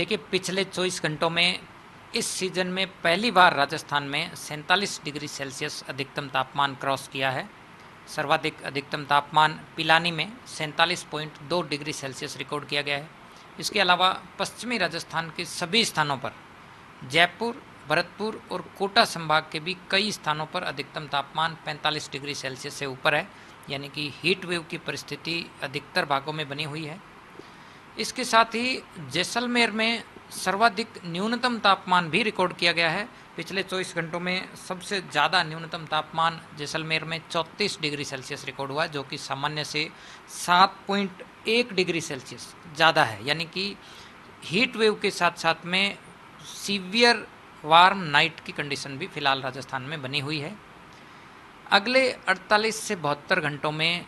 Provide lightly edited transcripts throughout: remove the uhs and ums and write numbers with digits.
देखिए, पिछले 24 घंटों में इस सीज़न में पहली बार राजस्थान में 47 डिग्री सेल्सियस अधिकतम तापमान क्रॉस किया है। सर्वाधिक अधिकतम तापमान पिलानी में 47.2 डिग्री सेल्सियस रिकॉर्ड किया गया है। इसके अलावा पश्चिमी राजस्थान के सभी स्थानों पर, जयपुर, भरतपुर और कोटा संभाग के भी कई स्थानों पर अधिकतम तापमान 45 डिग्री सेल्सियस से ऊपर है, यानी कि हीट वेव की परिस्थिति अधिकतर भागों में बनी हुई है। इसके साथ ही जैसलमेर में सर्वाधिक न्यूनतम तापमान भी रिकॉर्ड किया गया है। पिछले 24 घंटों में सबसे ज़्यादा न्यूनतम तापमान जैसलमेर में 34 डिग्री सेल्सियस रिकॉर्ड हुआ, जो कि सामान्य से 7.1 डिग्री सेल्सियस ज़्यादा है। यानी कि हीट वेव के साथ साथ में सीवियर वार्म नाइट की कंडीशन भी फिलहाल राजस्थान में बनी हुई है। अगले 48 से 72 घंटों में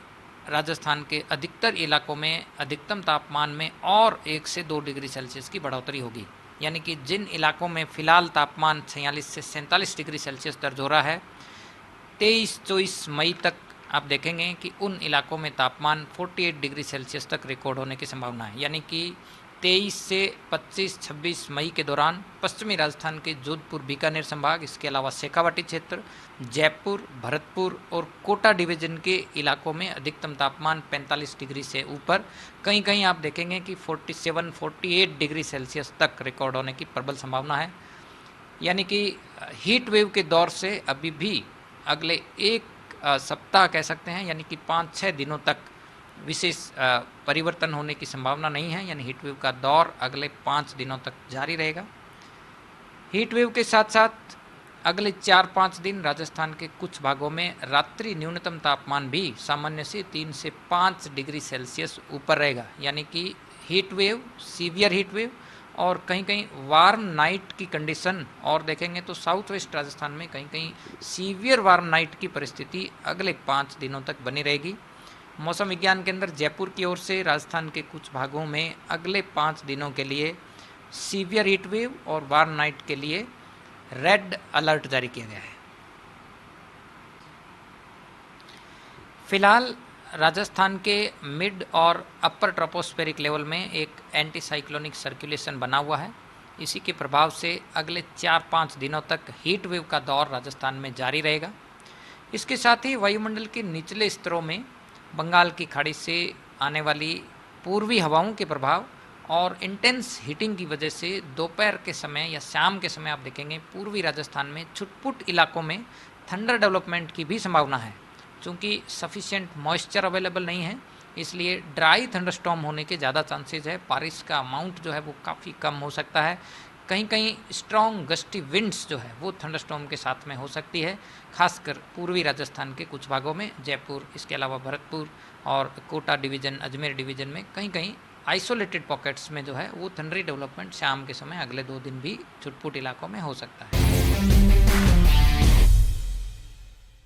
राजस्थान के अधिकतर इलाकों में अधिकतम तापमान में और 1 से 2 डिग्री सेल्सियस की बढ़ोतरी होगी। यानी कि जिन इलाकों में फ़िलहाल तापमान 46 से 47 डिग्री सेल्सियस दर्ज हो रहा है, 23-24 मई तक आप देखेंगे कि उन इलाकों में तापमान 48 डिग्री सेल्सियस तक रिकॉर्ड होने की संभावना है। यानी कि 23 से 25-26 मई के दौरान पश्चिमी राजस्थान के जोधपुर, बीकानेर संभाग, इसके अलावा शेखावाटी क्षेत्र, जयपुर, भरतपुर और कोटा डिवीजन के इलाकों में अधिकतम तापमान 45 डिग्री से ऊपर, कहीं कहीं आप देखेंगे कि 47-48 डिग्री सेल्सियस तक रिकॉर्ड होने की प्रबल संभावना है। यानी कि हीट वेव के दौर से अभी भी अगले एक सप्ताह कह सकते हैं, यानी कि 5-6 दिनों तक विशेष परिवर्तन होने की संभावना नहीं है। यानी हीट वेव का दौर अगले 5 दिनों तक जारी रहेगा। हीट वेव के साथ साथ अगले 4-5 दिन राजस्थान के कुछ भागों में रात्रि न्यूनतम तापमान भी सामान्य से 3 से 5 डिग्री सेल्सियस ऊपर रहेगा। यानी कि heat wave, severe heat wave और कहीं कहीं वार्म नाइट की कंडीशन, और देखेंगे तो साउथ वेस्ट राजस्थान में कहीं कहीं सीवियर वार्म नाइट की परिस्थिति अगले 5 दिनों तक बनी रहेगी। मौसम विज्ञान केंद्र जयपुर की ओर से राजस्थान के कुछ भागों में अगले 5 दिनों के लिए सीवियर हीट वेव और वार्म नाइट के लिए रेड अलर्ट जारी किया गया है। फिलहाल राजस्थान के मिड और अपर ट्रोपोस्फेरिक लेवल में एक एंटी साइक्लोनिक सर्कुलेशन बना हुआ है। इसी के प्रभाव से अगले 4-5 दिनों तक हीट वेव का दौर राजस्थान में जारी रहेगा। इसके साथ ही वायुमंडल के निचले स्तरों में बंगाल की खाड़ी से आने वाली पूर्वी हवाओं के प्रभाव और इंटेंस हीटिंग की वजह से दोपहर के समय या शाम के समय आप देखेंगे पूर्वी राजस्थान में छुटपुट इलाकों में थंडर डेवलपमेंट की भी संभावना है। चूँकि सफिशिएंट मॉइस्चर अवेलेबल नहीं है, इसलिए ड्राई थंडरस्टॉर्म होने के ज़्यादा चांसेज है। बारिश का अमाउंट जो है वो काफ़ी कम हो सकता है। कहीं कहीं स्ट्रॉन्ग गस्टी विंड्स जो है वो थंडरस्टॉर्म के साथ में हो सकती है, खासकर पूर्वी राजस्थान के कुछ भागों में, जयपुर, इसके अलावा भरतपुर और कोटा डिवीज़न, अजमेर डिवीज़न में कहीं कहीं आइसोलेटेड पॉकेट्स में जो है वो थंडरी डेवलपमेंट शाम के समय अगले 2 दिन भी छुटपुट इलाकों में हो सकता है।